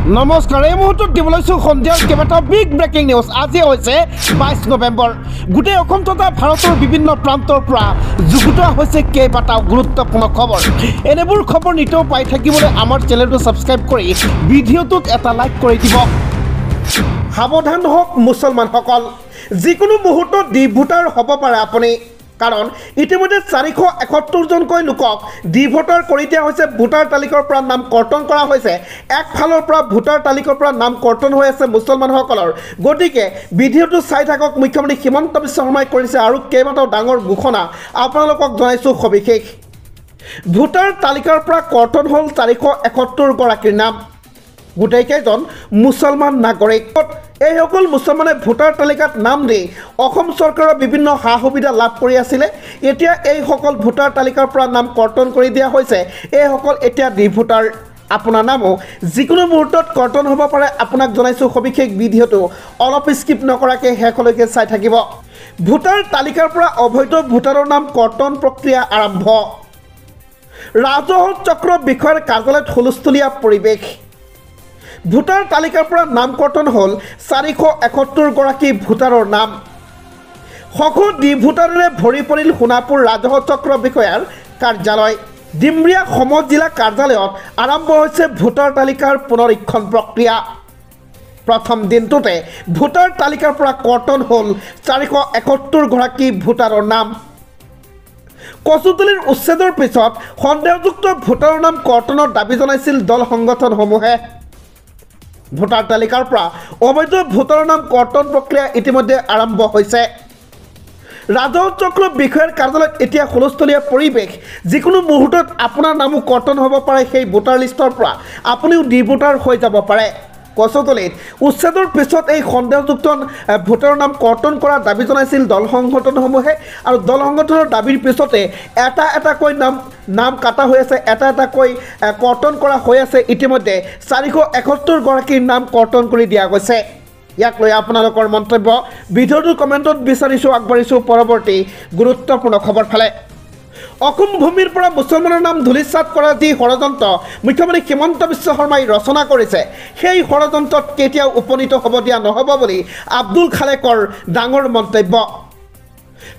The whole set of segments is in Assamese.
নমস্কাৰ এই মুহূৰ্তত দিবলৈছোঁ সন্ধিয়াৰ কেইবাটাও বিগ ব্ৰেকিং নিউজ। আজি হৈছে 22 নৱেম্বৰ। গোটেই অসম তথা ভাৰতৰ বিভিন্ন প্ৰান্তৰ পৰা যুগুতোৱা হৈছে কেইবাটাও গুৰুত্বপূৰ্ণ খবৰ। এনেবোৰ খবৰ নিতৌ পাই থাকিবলৈ আমাৰ চেনেলটো ছাবস্ক্ৰাইব কৰি ভিডিঅ'টোত এটা লাইক কৰি দিব। সাৱধান হওক মুছলমানসকল, যিকোনো মুহূৰ্তত ডিভোটাৰ হ'ব পাৰে আপুনি, কাৰণ ইতিমধ্যে 471 জনকৈ লোকক ডিভোটাৰ কৰি দিয়া হৈছে। ভোটাৰ তালিকাৰ পৰা নাম কৰ্তন কৰা হৈছে। একফালৰ পৰা ভোটাৰ তালিকাৰ পৰা নাম কৰ্তন হৈ আছে মুছলমানসকলৰ। গতিকে ভিডিঅ'টো চাই থাকক। মুখ্যমন্ত্ৰী হিমন্ত বিশ্ব শৰ্মাই কৰিছে আৰু কেইবাটাও ডাঙৰ ঘোষণা আপোনালোকক জনাইছোঁ সবিশেষ। ভোটাৰ তালিকাৰ পৰা কৰ্তন হ'ল 471 গৰাকীৰ নাম। গোটেইকেইজন মুছলমান নাগৰিক। এইসকল মুছলমানে ভোটাৰ তালিকাত নাম দি অসম চৰকাৰৰ বিভিন্ন সা সুবিধা লাভ কৰি আছিলে। এতিয়া এইসকল ভোটাৰ তালিকাৰ পৰা নাম কৰ্তন কৰি দিয়া হৈছে। এইসকল এতিয়া ডিভোটাৰ। আপোনাৰ নামো যিকোনো মুহূৰ্তত কৰ্তন হ'ব পাৰে। আপোনাক জনাইছোঁ সবিশেষ। ভিডিঅ'টো অলপ স্কিপ নকৰাকৈ শেষলৈকে চাই থাকিব। ভোটাৰ তালিকাৰ পৰা অবৈধ ভোটাৰৰ নাম কৰ্তন প্ৰক্ৰিয়া আৰম্ভ। ৰাজহ চক্ৰ বিষয়াৰ কাৰ্যালয়ত হুলস্থুলীয়া পৰিৱেশ। ভোটাৰ তালিকাৰ পৰা নাম কৰ্তন হ'ল 471 গৰাকী ভোটাৰৰ নাম। শখ ডিভোটাৰেৰে ভৰি পৰিল সোণাপুৰ ৰাজহ চক্ৰ বিষয়াৰ কাৰ্যালয়। ডিমৰীয়া সমজিলা কাৰ্যালয়ত আৰম্ভ হৈছে ভোটাৰ তালিকাৰ পুনৰীক্ষণ প্ৰক্ৰিয়া। প্ৰথম দিনটোতে ভোটাৰ তালিকাৰ পৰা কৰ্তন হ'ল 471 গৰাকী ভোটাৰৰ নাম। কচুতলিৰ উচ্ছেদৰ পিছত সন্দেহযুক্ত ভোটাৰৰ নাম কৰ্তনৰ দাবী জনাইছিল দল সংগঠনসমূহে। ভোটাৰ তালিকাৰ পৰা অবৈধ ভোটাৰৰ নাম কৰ্তন প্ৰক্ৰিয়া ইতিমধ্যে আৰম্ভ হৈছে। ৰাজহ চক্ৰ বিষয়াৰ কাৰ্যালয়ত এতিয়া হুলস্থুলীয়া পৰিৱেশ। যিকোনো মুহূৰ্তত আপোনাৰ নামো কৰ্তন হ'ব পাৰে। সেই ভোটাৰ লিষ্টৰ পৰা আপুনিও ডিভোটাৰ হৈ যাব পাৰে। কচুতলিত উচ্ছেদৰ পিছত এই সন্দেহযুক্ত ভোটাৰৰ নাম কৰ্তন কৰাৰ দাবী জনাইছিল দল সংগঠনসমূহে। আৰু দল সংগঠনৰ দাবীৰ পিছতে এটা এটাকৈ নাম কাটা হৈ আছে, এটা এটাকৈ কৰ্তন কৰা হৈ আছে। ইতিমধ্যে 471 গৰাকীৰ নাম কৰ্তন কৰি দিয়া গৈছে। ইয়াক লৈ আপোনালোকৰ মন্তব্য ভিডিঅ'টোৰ কমেণ্টত বিচাৰিছোঁ। আগবাঢ়িছোঁ পৰৱৰ্তী গুৰুত্বপূৰ্ণ খবৰ ফালে। অসম ভূমিৰ পৰা মুছলমানৰ নাম ধূলিসাৎ কৰা যি ষড়যন্ত্ৰ মুখ্যমন্ত্ৰী হিমন্ত বিশ্ব শৰ্মাই ৰচনা কৰিছে, সেই ষড়যন্ত্ৰত কেতিয়াও উপনীত হ'ব দিয়া নহ'ব বুলি আব্দুল খালেকৰ ডাঙৰ মন্তব্য।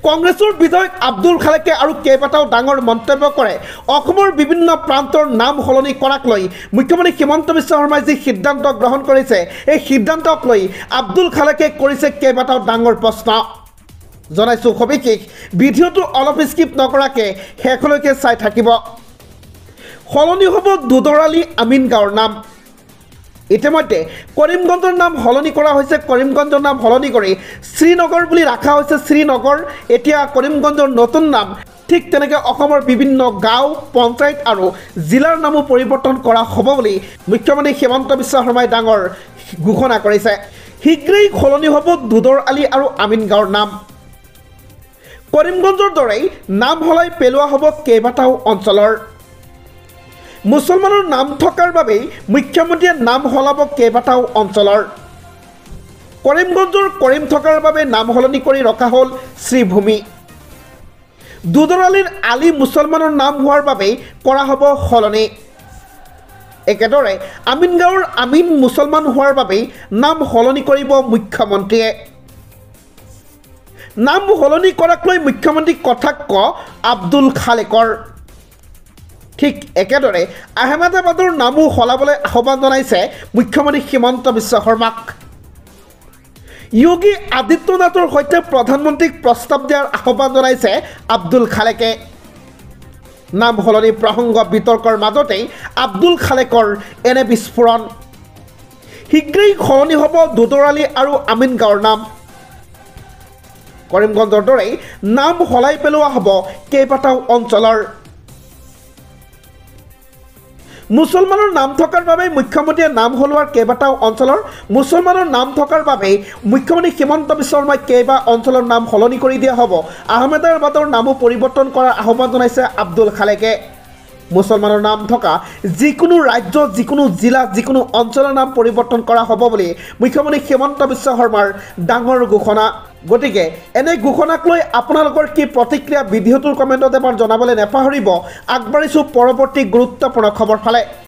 কংগ্ৰেছৰ বিধায়ক আব্দুল খালেকে আৰু কেইবাটাও ডাঙৰ মন্তব্য কৰে। অসমৰ বিভিন্ন প্ৰান্তৰ নাম সলনি কৰাক লৈ মুখ্যমন্ত্ৰী হিমন্ত বিশ্ব শৰ্মাই যি সিদ্ধান্ত গ্ৰহণ কৰিছে, এই সিদ্ধান্তক লৈ আব্দুল খালেকে কৰিছে কেইবাটাও ডাঙৰ প্ৰশ্ন। জনাইছোঁ সবিশেষ। ভিডিঅ'টো অলপ স্কিপ নকৰাকৈ শেষলৈকে চাই থাকিব। সলনি হ'ব দুদৰালি আমিন গাঁৱৰ নাম। ইতিমধ্যে কৰিমগঞ্জৰ নাম সলনি কৰা হৈছে। কৰিমগঞ্জৰ নাম সলনি কৰি শ্ৰীনগৰ বুলি ৰখা হৈছে। শ্ৰীনগৰ এতিয়া কৰিমগঞ্জৰ নতুন নাম। ঠিক তেনেকৈ অসমৰ বিভিন্ন গাঁও, পঞ্চায়ত আৰু জিলাৰ নামো পৰিৱৰ্তন কৰা হ'ব বুলি মুখ্যমন্ত্ৰী হিমন্ত বিশ্ব শৰ্মাই ডাঙৰ ঘোষণা কৰিছে। শীঘ্ৰেই সলনি হ'ব দুদৰ আলি আৰু আমিন গাঁৱৰ নাম। কৰিমগঞ্জৰ দৰেই নাম সলাই পেলোৱা হ'ব কেইবাটাও অঞ্চলৰ। মুছলমানৰ নাম থকাৰ বাবেই মুখ্যমন্ত্ৰীয়ে নাম সলাব কেইবাটাও অঞ্চলৰ। কৰিমগঞ্জৰ কৰিম থকাৰ বাবে নাম সলনি কৰি ৰখা হ'ল শ্ৰীভূমি। দুদৰালিৰ আলি মুছলমানৰ নাম হোৱাৰ বাবেই কৰা হ'ব সলনি। একেদৰে আমিন গাঁৱৰ আমিন মুছলমান হোৱাৰ বাবেই নাম সলনি কৰিব মুখ্যমন্ত্ৰীয়ে। নাম সলনি কৰাক লৈ মুখ্যমন্ত্ৰীক কটাক্ষ আব্দুল খালেকৰ। ঠিক একেদৰে আহমেদাবাদৰ নামো সলাবলৈ আহ্বান জনাইছে মুখ্যমন্ত্ৰী হিমন্ত বিশ্ব শৰ্মাক। যোগী আদিত্যনাথৰ সৈতে প্ৰধানমন্ত্ৰীক প্ৰস্তাৱ দিয়াৰ আহ্বান জনাইছে আব্দুল খালেকে। নাম সলনি প্ৰসংগ বিতৰ্কৰ মাজতেই আব্দুল খালেকৰ এনে বিস্ফোৰণ। শীঘ্ৰেই সলনি হ'ব দুদৰালি আৰু আমিন গাঁৱৰ নাম। কৰিমগঞ্জৰ দৰেই নাম সলাই পেলোৱা হ'ব কেইবাটাও অঞ্চলৰ। মুছলমানৰ নাম থকাৰ বাবেই মুখ্যমন্ত্ৰীয়ে নাম সলোৱাৰ কেইবাটাও অঞ্চলৰ। মুছলমানৰ নাম থকাৰ বাবেই মুখ্যমন্ত্ৰী হিমন্ত বিশ্ব শৰ্মাই কেইবা অঞ্চলৰ নাম সলনি কৰি দিয়া হ'ব। আহমেদাবাদৰ নামো পৰিৱৰ্তন কৰাৰ আহ্বান জনাইছে আব্দুল খালেকে। মুছলমানৰ নাম থকা যিকোনো ৰাজ্য, যিকোনো জিলা, যিকোনো অঞ্চলৰ নাম পৰিৱৰ্তন কৰা হ'ব বুলি মুখ্যমন্ত্ৰী হিমন্ত বিশ্ব শৰ্মাৰ ডাঙৰ ঘোষণা। গতিকে এনে ঘোষণাক লৈ আপোনালোকৰ কি প্ৰতিক্ৰিয়া ভিডিঅ'টোৰ কমেণ্টত এবাৰ জনাবলৈ নাপাহৰিব। আগবাঢ়িছোঁ পৰৱৰ্তী গুৰুত্বপূৰ্ণ খবৰ ফালে।